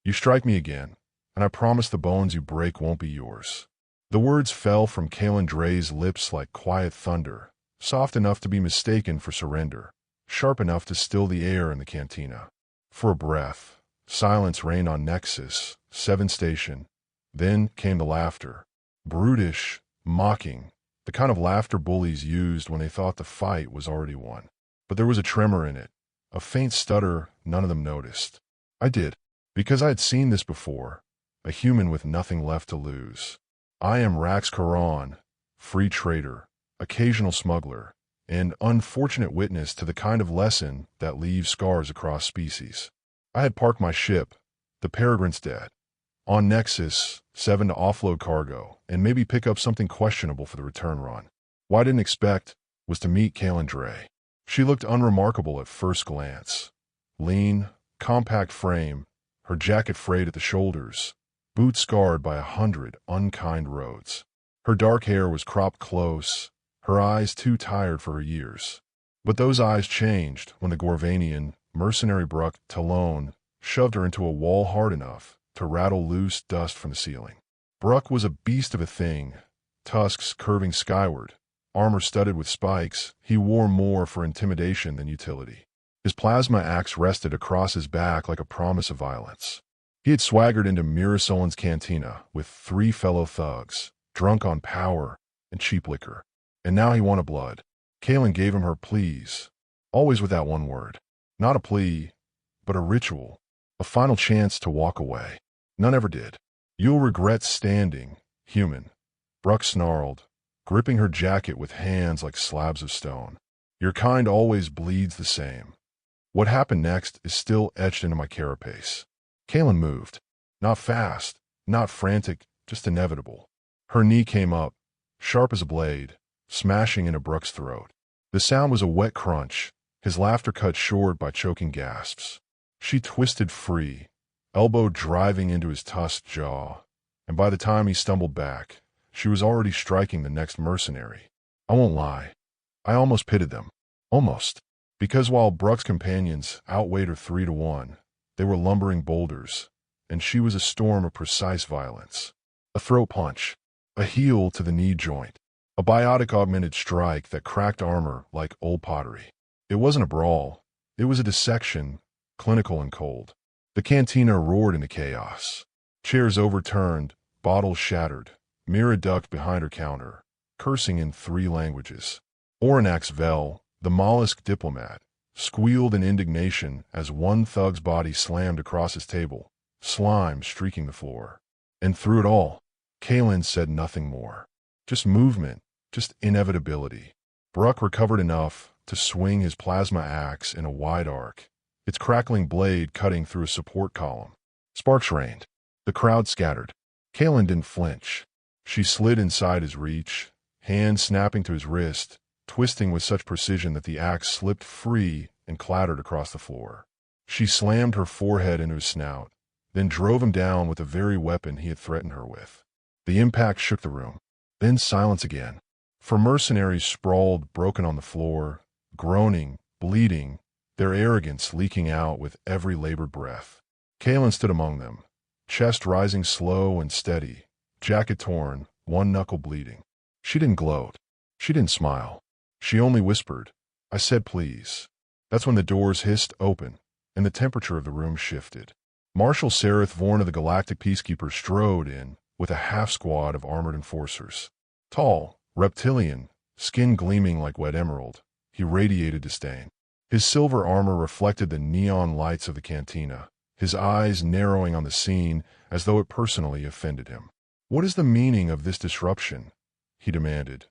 You strike me again, and I promise the bones you break won't be yours." The words fell from Kalen Dre's lips like quiet thunder, soft enough to be mistaken for surrender, sharp enough to still the air in the cantina. For a breath, silence reigned on Nexus 7 Station. Then came the laughter. Brutish, mocking, the kind of laughter bullies used when they thought the fight was already won. But there was a tremor in it, a faint stutter none of them noticed. I did, because I had seen this before, a human with nothing left to lose. I am Rax Karan, free trader, occasional smuggler, and unfortunate witness to the kind of lesson that leaves scars across species. I had parked my ship, the Peregrine's dead, on Nexus 7 to offload cargo and maybe pick up something questionable for the return run. What I didn't expect was to meet Kalen Dre. She looked unremarkable at first glance. Lean, compact frame, her jacket frayed at the shoulders, boots scarred by 100 unkind roads. Her dark hair was cropped close, her eyes too tired for her years. But those eyes changed when the Gorvanian, mercenary Bruck Talon shoved her into a wall hard enough to rattle loose dust from the ceiling. Bruck was a beast of a thing, tusks curving skyward, armor studded with spikes. He wore more for intimidation than utility. His plasma axe rested across his back like a promise of violence. He had swaggered into Mirasolin's cantina with 3 fellow thugs, drunk on power and cheap liquor. And now he wanted blood. Kalen gave him her pleas, always with that one word. Not a plea, but a ritual, a final chance to walk away. None ever did. "You'll regret standing, human," Bruck snarled, gripping her jacket with hands like slabs of stone. "Your kind always bleeds the same." What happened next is still etched into my carapace. Kalen moved. Not fast, not frantic, just inevitable. Her knee came up, sharp as a blade, smashing into Bruck's throat. The sound was a wet crunch, his laughter cut short by choking gasps. She twisted free, elbow driving into his tusked jaw, and by the time he stumbled back, she was already striking the next mercenary. I won't lie. I almost pitted them. Almost. Because while Bruck's companions outweighed her 3 to 1, they were lumbering boulders, and she was a storm of precise violence. A throat punch, a heel to the knee joint, a biotic-augmented strike that cracked armor like old pottery. It wasn't a brawl. It was a dissection, clinical and cold. The cantina roared into chaos. Chairs overturned, bottles shattered. Mira ducked behind her counter, cursing in 3 languages. Oranax Vel, the mollusk diplomat, squealed in indignation as one thug's body slammed across his table, slime streaking the floor. And through it all, Kalen said nothing more. Just movement, just inevitability. Bruck recovered enough to swing his plasma axe in a wide arc, its crackling blade cutting through a support column. Sparks rained. The crowd scattered. Kalen didn't flinch. She slid inside his reach, hand snapping to his wrist, twisting with such precision that the axe slipped free and clattered across the floor. She slammed her forehead into his snout, then drove him down with the very weapon he had threatened her with. The impact shook the room. Then silence again. For mercenaries sprawled broken on the floor, groaning, bleeding, their arrogance leaking out with every labored breath. Kalen stood among them, chest rising slow and steady, jacket torn, one knuckle bleeding. She didn't gloat. She didn't smile. She only whispered, "I said please." That's when the doors hissed open, and the temperature of the room shifted. Marshal Sereth Vorn of the Galactic Peacekeepers strode in with a half-squad of armored enforcers. Tall, reptilian, skin gleaming like wet emerald, he radiated disdain. His silver armor reflected the neon lights of the cantina, his eyes narrowing on the scene as though it personally offended him. "What is the meaning of this disruption?" he demanded,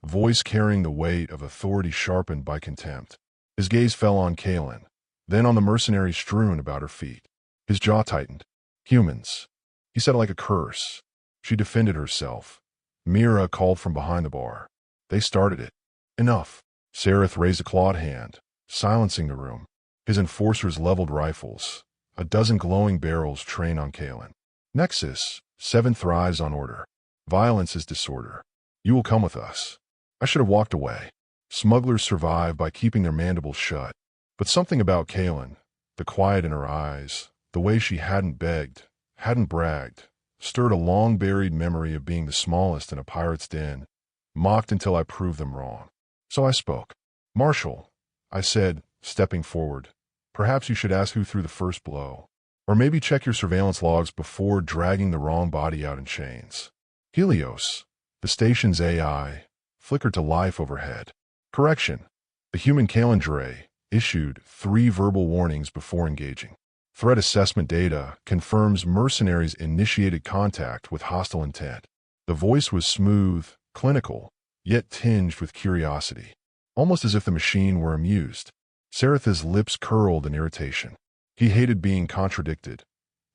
voice carrying the weight of authority sharpened by contempt. His gaze fell on Kalen, then on the mercenary strewn about her feet. His jaw tightened. "Humans," he said like a curse. She defended herself. Mira called from behind the bar. "They started it." "Enough." Sereth raised a clawed hand, silencing the room. His enforcers leveled rifles, a dozen glowing barrels trained on Kalen. "Nexus 7 thrives on order. Violence is disorder. You will come with us." I should have walked away. Smugglers survive by keeping their mandibles shut. But something about Kalen, the quiet in her eyes, the way she hadn't begged, hadn't bragged, stirred a long-buried memory of being the smallest in a pirate's den, mocked until I proved them wrong. So I spoke. "Marshal," I said, stepping forward, "perhaps you should ask who threw the first blow. Or maybe check your surveillance logs before dragging the wrong body out in chains." Helios, the station's AI, flickered to life overhead. Correction. The human calendar issued 3 verbal warnings before engaging. Threat assessment data confirms mercenaries initiated contact with hostile intent. The voice was smooth, clinical, yet tinged with curiosity, almost as if the machine were amused. Sereth's lips curled in irritation. He hated being contradicted,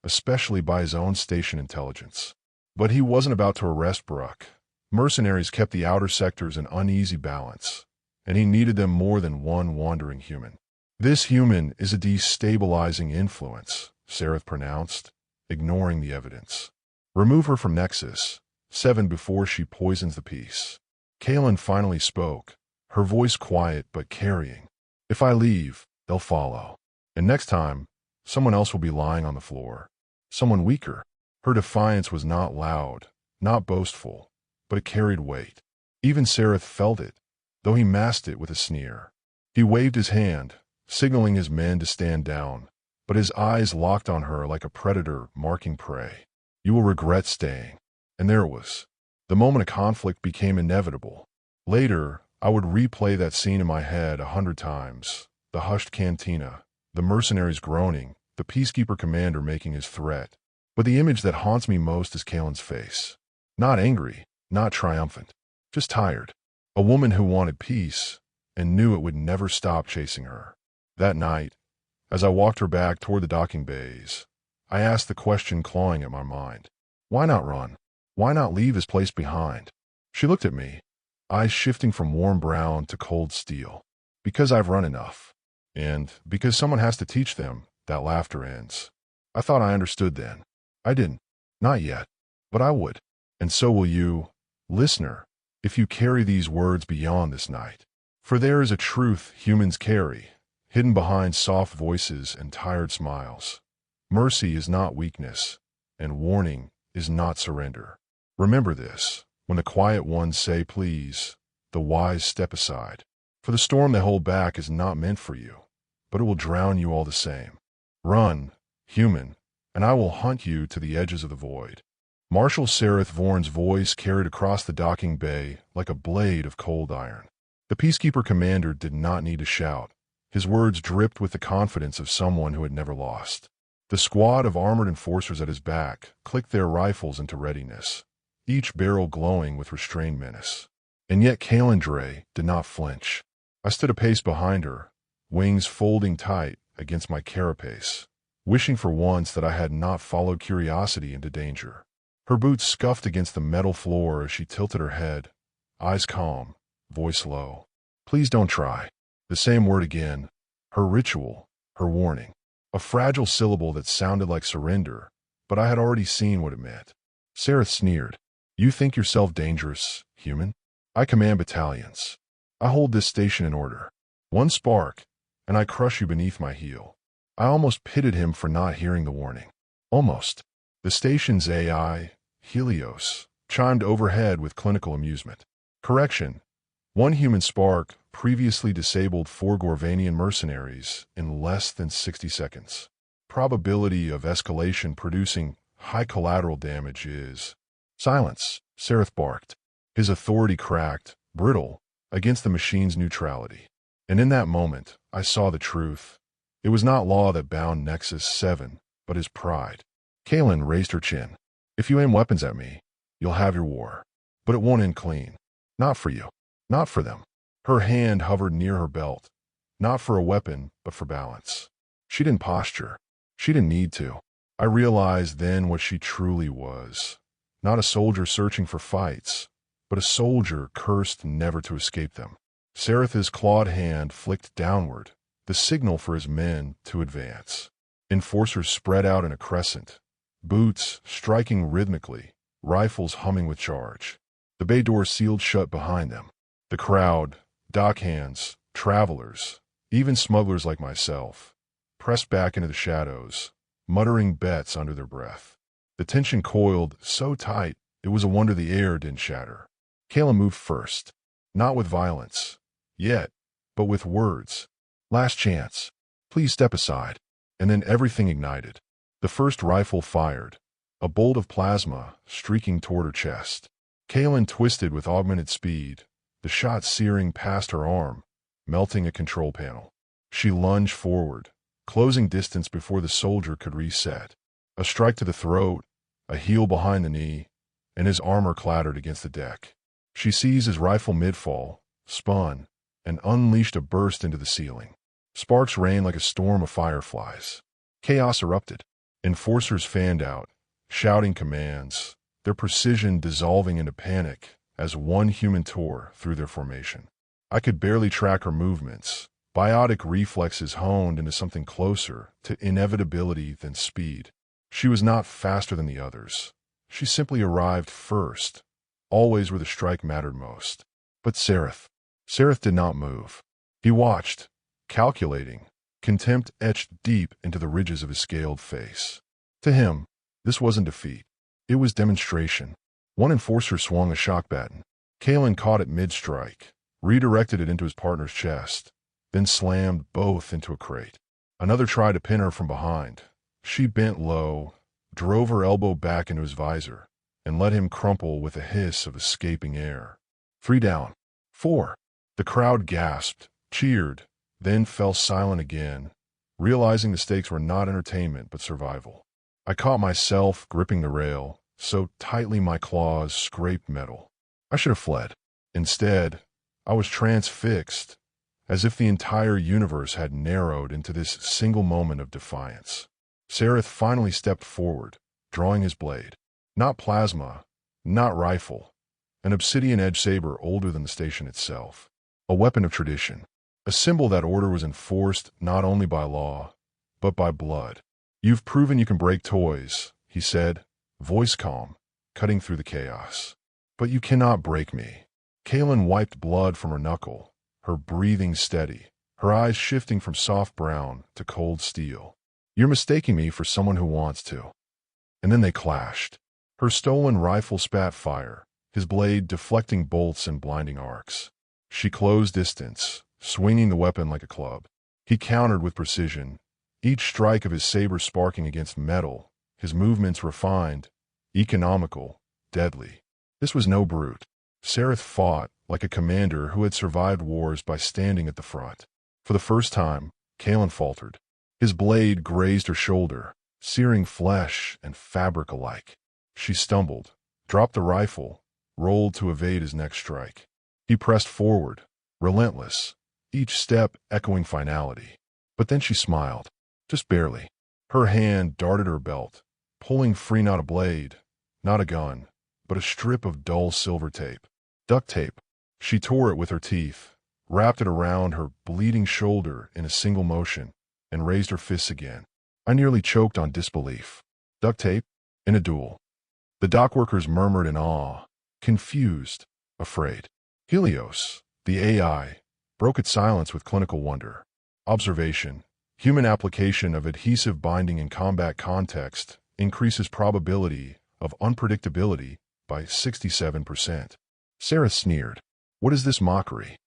especially by his own station intelligence. But he wasn't about to arrest Brooke. Mercenaries kept the outer sectors in uneasy balance, and he needed them more than one wandering human. "This human is a destabilizing influence," Sereth pronounced, ignoring the evidence. "Remove her from Nexus 7 before she poisons the peace." Kaelin finally spoke, her voice quiet but carrying. "If I leave, they'll follow. And next time, someone else will be lying on the floor. Someone weaker." Her defiance was not loud, not boastful, but it carried weight. Even Sereth felt it, though he masked it with a sneer. He waved his hand, signaling his men to stand down, but his eyes locked on her like a predator marking prey. "You will regret staying." And there it was. The moment a conflict became inevitable. Later, I would replay that scene in my head 100 times. The hushed cantina, the mercenaries groaning, the peacekeeper commander making his threat. But the image that haunts me most is Kaelin's face. Not angry, not triumphant, just tired. A woman who wanted peace and knew it would never stop chasing her. That night, as I walked her back toward the docking bays, I asked the question clawing at my mind. Why not run? Why not leave his place behind? She looked at me, eyes shifting from warm brown to cold steel. "Because I've run enough. And because someone has to teach them that laughter ends." I thought I understood then. I didn't. Not yet. But I would. And so will you, listener, if you carry these words beyond this night. For there is a truth humans carry, hidden behind soft voices and tired smiles. Mercy is not weakness, and warning is not surrender. Remember this. When the quiet ones say please, the wise step aside. For the storm they hold back is not meant for you, but it will drown you all the same. Run, human, and I will hunt you to the edges of the void. Marshal Sereth Vorn's voice carried across the docking bay like a blade of cold iron. The peacekeeper commander did not need to shout. His words dripped with the confidence of someone who had never lost. The squad of armored enforcers at his back clicked their rifles into readiness, each barrel glowing with restrained menace. And yet Kaelin did not flinch. I stood a pace behind her, wings folding tight against my carapace, wishing for once that I had not followed curiosity into danger. Her boots scuffed against the metal floor as she tilted her head, eyes calm, voice low. "Please don't try." The same word again, her ritual, her warning. A fragile syllable that sounded like surrender, but I had already seen what it meant. Sereth sneered. "You think yourself dangerous, human? I command battalions. I hold this station in order. One spark, and I crush you beneath my heel." I almost pitted him for not hearing the warning. Almost. The station's AI, Helios, chimed overhead with clinical amusement. Correction. One human spark previously disabled 4 Gorvanian mercenaries in less than 60 seconds. Probability of escalation producing high collateral damage is... Silence, Sereth barked. His authority cracked, brittle, against the machine's neutrality. And in that moment, I saw the truth. It was not law that bound Nexus 7, but his pride. Kaelin raised her chin. "If you aim weapons at me, you'll have your war. But it won't end clean. Not for you. Not for them." Her hand hovered near her belt. Not for a weapon, but for balance. She didn't posture. She didn't need to. I realized then what she truly was. Not a soldier searching for fights, but a soldier cursed never to escape them. Sereth's clawed hand flicked downward, the signal for his men to advance. Enforcers spread out in a crescent, boots striking rhythmically, rifles humming with charge. The bay door sealed shut behind them. The crowd, dockhands, travelers, even smugglers like myself, pressed back into the shadows, muttering bets under their breath. The tension coiled so tight, it was a wonder the air didn't shatter. Kayla moved first, not with violence, yet, but with words. "Last chance. Please step aside." And then everything ignited. The first rifle fired, a bolt of plasma streaking toward her chest. Kaylin twisted with augmented speed, the shot searing past her arm, melting a control panel. She lunged forward, closing distance before the soldier could reset. A strike to the throat, a heel behind the knee, and his armor clattered against the deck. She seized his rifle mid-fall, spun, and unleashed a burst into the ceiling. Sparks rained like a storm of fireflies. Chaos erupted. Enforcers fanned out, shouting commands, their precision dissolving into panic as one human tore through their formation. I could barely track her movements, biotic reflexes honed into something closer to inevitability than speed. She was not faster than the others. She simply arrived first, always where the strike mattered most. But Sareth did not move. He watched, calculating, contempt etched deep into the ridges of his scaled face. To him, this wasn't defeat. It was demonstration. One enforcer swung a shock baton. Kalen caught it mid-strike, redirected it into his partner's chest, then slammed both into a crate. Another tried to pin her from behind. She bent low, drove her elbow back into his visor, and let him crumple with a hiss of escaping air. 3 down. 4. The crowd gasped, cheered, then fell silent again, realizing the stakes were not entertainment but survival. I caught myself gripping the rail, so tightly my claws scraped metal. I should have fled. Instead, I was transfixed, as if the entire universe had narrowed into this single moment of defiance. Sareth finally stepped forward, drawing his blade. Not plasma, not rifle, an obsidian edge saber older than the station itself. A weapon of tradition, a symbol that order was enforced not only by law, but by blood. "You've proven you can break toys," he said, voice calm, cutting through the chaos. "But you cannot break me." Kaylin wiped blood from her knuckle, her breathing steady, her eyes shifting from soft brown to cold steel. "You're mistaking me for someone who wants to." And then they clashed. Her stolen rifle spat fire, his blade deflecting bolts and blinding arcs. She closed distance, swinging the weapon like a club. He countered with precision, each strike of his saber sparking against metal, his movements refined, economical, deadly. This was no brute. Sareth fought like a commander who had survived wars by standing at the front. For the first time, Kalen faltered. His blade grazed her shoulder, searing flesh and fabric alike. She stumbled, dropped the rifle, rolled to evade his next strike. He pressed forward, relentless, each step echoing finality. But then she smiled, just barely. Her hand darted her belt, pulling free not a blade, not a gun, but a strip of dull silver tape. Duct tape. She tore it with her teeth, wrapped it around her bleeding shoulder in a single motion, and raised her fists again. I nearly choked on disbelief. Duct tape? In a duel. The dockworkers murmured in awe, confused, afraid. Helios, the AI, broke its silence with clinical wonder. Observation. Human application of adhesive binding in combat context increases probability of unpredictability by 67%. Sarah sneered. What is this mockery?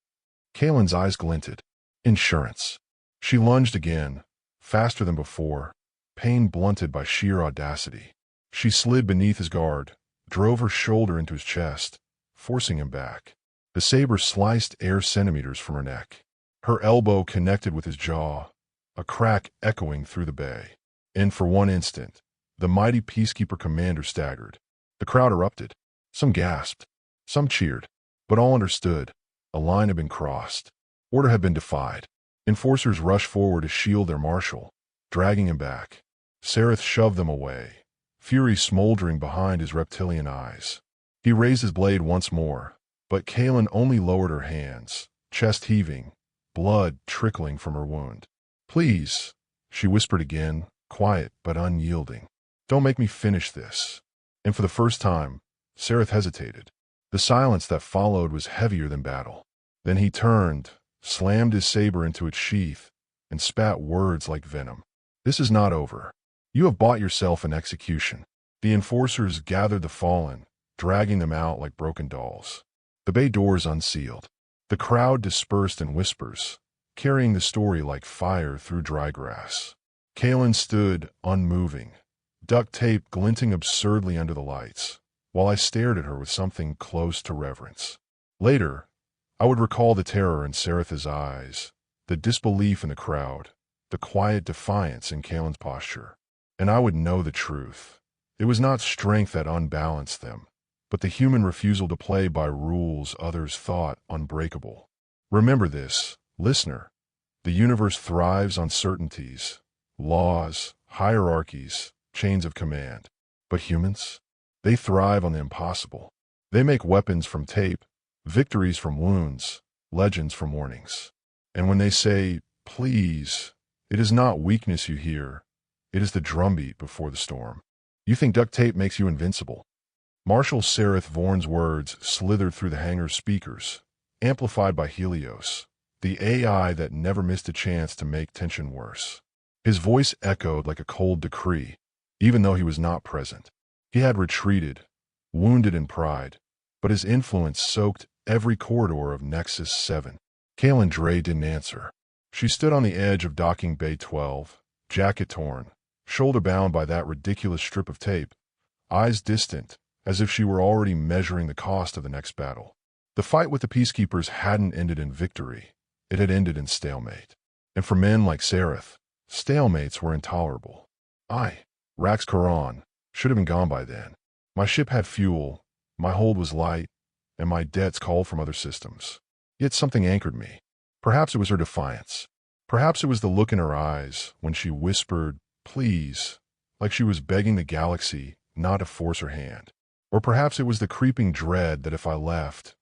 Kalen's eyes glinted. Insurance. She lunged again, faster than before, pain blunted by sheer audacity. She slid beneath his guard, drove her shoulder into his chest, forcing him back. The saber sliced air centimeters from her neck. Her elbow connected with his jaw, a crack echoing through the bay. And for one instant, the mighty Peacekeeper commander staggered. The crowd erupted. Some gasped. Some cheered. But all understood. A line had been crossed. Order had been defied. Enforcers rushed forward to shield their marshal, dragging him back. Sareth shoved them away, fury smoldering behind his reptilian eyes. He raised his blade once more, but Kalen only lowered her hands, chest heaving, blood trickling from her wound. "Please," she whispered again, quiet but unyielding. "Don't make me finish this." And for the first time, Sareth hesitated. The silence that followed was heavier than battle. Then he turned, slammed his saber into its sheath, and spat words like venom. "This is not over." You have bought yourself an execution. The enforcers gathered the fallen, dragging them out like broken dolls. The bay doors unsealed. The crowd dispersed in whispers, carrying the story like fire through dry grass. Kaelin stood, unmoving, duct tape glinting absurdly under the lights, while I stared at her with something close to reverence. Later, I would recall the terror in Sereth's eyes, the disbelief in the crowd, the quiet defiance in Kaelin's posture. And I would know the truth. It was not strength that unbalanced them, but the human refusal to play by rules others thought unbreakable. Remember this, listener. The universe thrives on certainties, laws, hierarchies, chains of command. But humans? They thrive on the impossible. They make weapons from tape, victories from wounds, legends from warnings. And when they say, please, it is not weakness you hear. It is the drumbeat before the storm. You think duct tape makes you invincible. Marshal Sereth Vorn's words slithered through the hangar's speakers, amplified by Helios, the AI that never missed a chance to make tension worse. His voice echoed like a cold decree, even though he was not present. He had retreated, wounded in pride, but his influence soaked every corridor of Nexus 7. Kaelin Dre didn't answer. She stood on the edge of docking bay 12, jacket torn, shoulder bound by that ridiculous strip of tape, eyes distant, as if she were already measuring the cost of the next battle. The fight with the peacekeepers hadn't ended in victory. It had ended in stalemate. And for men like Sereth, stalemates were intolerable. Rax Karan, should have been gone by then. My ship had fuel, my hold was light, and my debts called from other systems. Yet something anchored me. Perhaps it was her defiance. Perhaps it was the look in her eyes when she whispered, please, like she was begging the galaxy not to force her hand. Or perhaps it was the creeping dread that if I left,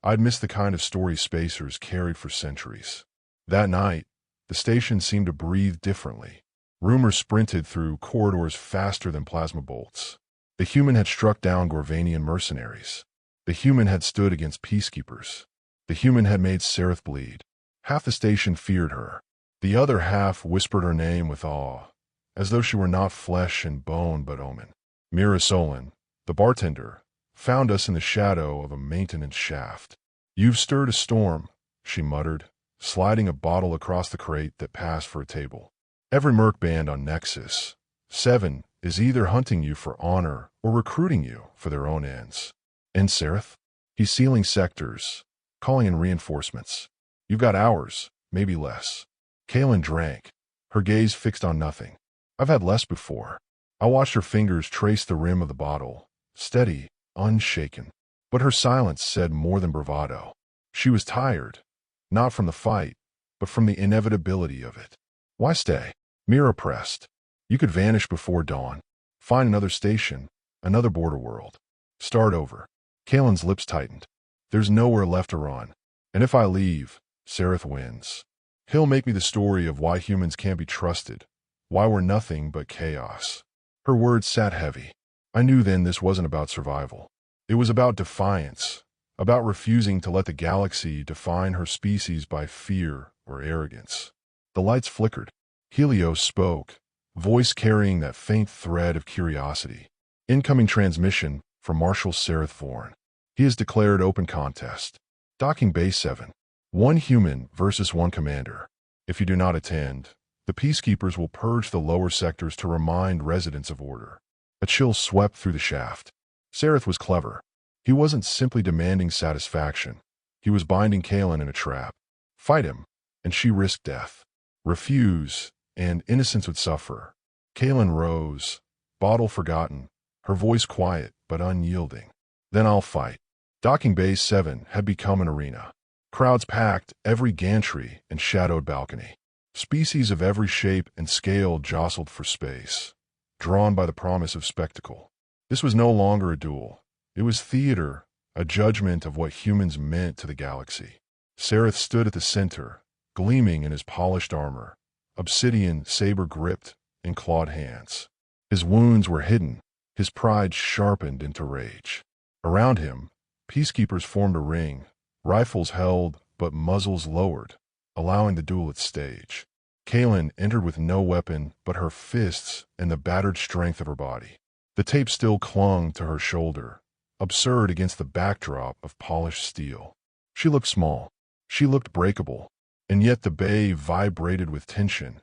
I'd miss the kind of story spacers carried for centuries. That night, the station seemed to breathe differently. Rumors sprinted through corridors faster than plasma bolts. The human had struck down Gorvanian mercenaries. The human had stood against peacekeepers. The human had made Sereth bleed. Half the station feared her. The other half whispered her name with awe, as though she were not flesh and bone but omen. Mira Solon, the bartender, found us in the shadow of a maintenance shaft. You've stirred a storm, she muttered, sliding a bottle across the crate that passed for a table. Every merc band on Nexus 7 is either hunting you for honor or recruiting you for their own ends. And Sereth? He's sealing sectors, calling in reinforcements. You've got hours, maybe less. Kaelin drank, her gaze fixed on nothing. I've had less before. I watched her fingers trace the rim of the bottle, steady, unshaken. But her silence said more than bravado. She was tired, not from the fight, but from the inevitability of it. Why stay? Mira pressed. You could vanish before dawn, find another station, another border world. Start over. Kaelin's lips tightened. There's nowhere left to run. And if I leave, Sereth wins. He'll make me the story of why humans can't be trusted, why we're nothing but chaos. Her words sat heavy. I knew then this wasn't about survival. It was about defiance, about refusing to let the galaxy define her species by fear or arrogance. The lights flickered. Helios spoke, voice carrying that faint thread of curiosity. Incoming transmission from Marshal Sereth Vorn. He has declared open contest. Docking Bay 7. One human versus one commander. If you do not attend, the peacekeepers will purge the lower sectors to remind residents of order. A chill swept through the shaft. Sereth was clever. He wasn't simply demanding satisfaction. He was binding Kaelin in a trap. Fight him, and she risked death. Refuse, and innocence would suffer. Kaelin rose, bottle forgotten, her voice quiet but unyielding. Then I'll fight. Docking Bay 7 had become an arena. Crowds packed every gantry and shadowed balcony. Species of every shape and scale jostled for space, drawn by the promise of spectacle. This was no longer a duel. It was theater, a judgment of what humans meant to the galaxy. Sereth stood at the center, gleaming in his polished armor, obsidian saber-gripped in clawed hands. His wounds were hidden, his pride sharpened into rage. Around him, peacekeepers formed a ring, rifles held but muzzles lowered, allowing the duel its stage. Kaylin entered with no weapon but her fists and the battered strength of her body. The tape still clung to her shoulder, absurd against the backdrop of polished steel. She looked small. She looked breakable. And yet the bay vibrated with tension,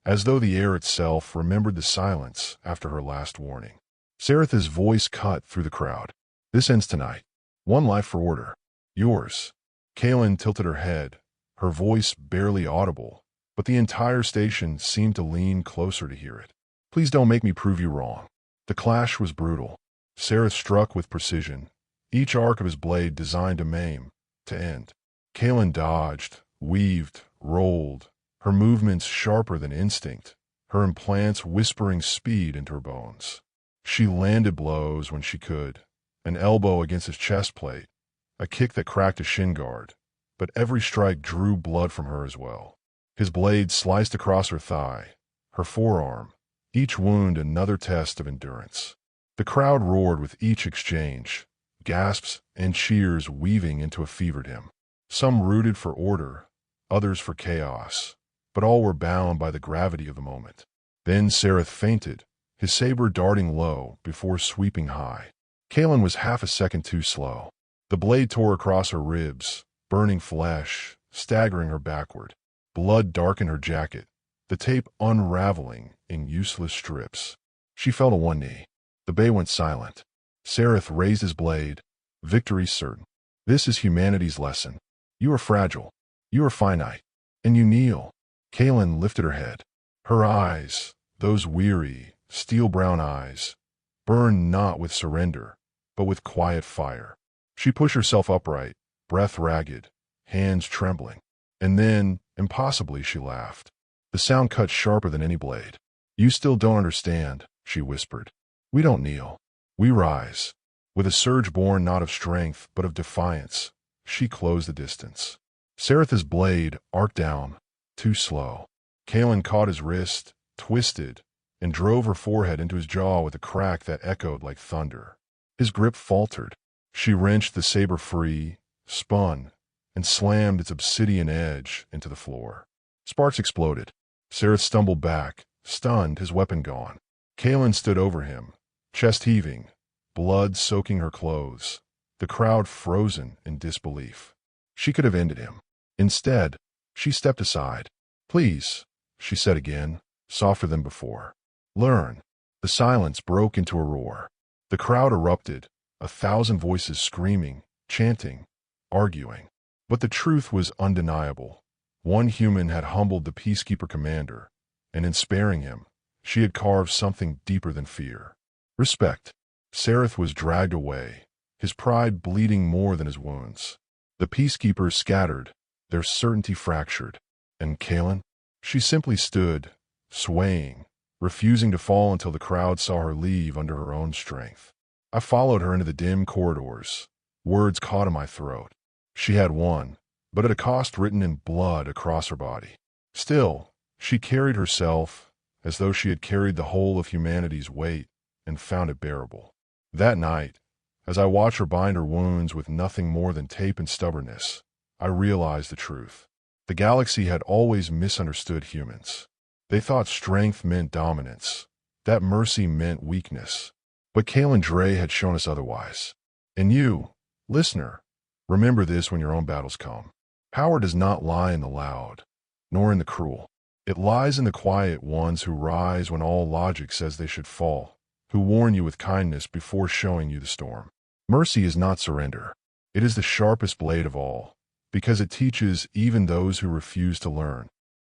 as though the air itself remembered the silence after her last warning. Saratha's voice cut through the crowd. "This ends tonight. One life for order. Yours." Kaylin tilted her head, her voice barely audible, but the entire station seemed to lean closer to hear it. "Please don't make me prove you wrong." The clash was brutal. Sarath struck with precision, each arc of his blade designed to maim, to end. Kaylin dodged, weaved, rolled, her movements sharper than instinct, her implants whispering speed into her bones. She landed blows when she could, an elbow against his chest plate, a kick that cracked his shin guard, but every strike drew blood from her as well. His blade sliced across her thigh, her forearm, each wound another test of endurance. The crowd roared with each exchange, gasps and cheers weaving into a fevered hymn. Some rooted for order, others for chaos, but all were bound by the gravity of the moment. Then Sarath feinted, his saber darting low before sweeping high. Kaylin was half a second too slow. The blade tore across her ribs, burning flesh, staggering her backward. Blood darkened her jacket, the tape unraveling in useless strips. She fell to one knee. The bay went silent. Sarath raised his blade, victory certain. "This is humanity's lesson. You are fragile. You are finite. And you kneel." Kaylin lifted her head. Her eyes, those weary, steel-brown eyes, burned not with surrender, but with quiet fire. She pushed herself upright, breath ragged, hands trembling. And then, impossibly, she laughed. The sound cut sharper than any blade. "You still don't understand," she whispered. "We don't kneel. We rise." With a surge born not of strength, but of defiance, she closed the distance. Saratha's blade arced down, too slow. Kaylin caught his wrist, twisted, and drove her forehead into his jaw with a crack that echoed like thunder. His grip faltered. She wrenched the saber free, spun, and slammed its obsidian edge into the floor. Sparks exploded. Sarath stumbled back, stunned, his weapon gone. Kaylin stood over him, chest heaving, blood soaking her clothes, the crowd frozen in disbelief. She could have ended him. Instead, she stepped aside. "Please," she said again, softer than before. "Learn." The silence broke into a roar. The crowd erupted, 1,000 voices screaming, chanting, arguing. But the truth was undeniable. One human had humbled the peacekeeper commander, and in sparing him, she had carved something deeper than fear. Respect. Sarath was dragged away, his pride bleeding more than his wounds. The peacekeepers scattered, their certainty fractured. And Kaylin? She simply stood, swaying, refusing to fall until the crowd saw her leave under her own strength. I followed her into the dim corridors, words caught in my throat. She had won, but at a cost written in blood across her body. Still, she carried herself as though she had carried the whole of humanity's weight and found it bearable. That night, as I watched her bind her wounds with nothing more than tape and stubbornness, I realized the truth. The galaxy had always misunderstood humans. They thought strength meant dominance, that mercy meant weakness. But Kaylin Dre had shown us otherwise. And you, listener, remember this when your own battles come. Power does not lie in the loud, nor in the cruel. It lies in the quiet ones who rise when all logic says they should fall, who warn you with kindness before showing you the storm. Mercy is not surrender. It is the sharpest blade of all, because it teaches even those who refuse to learn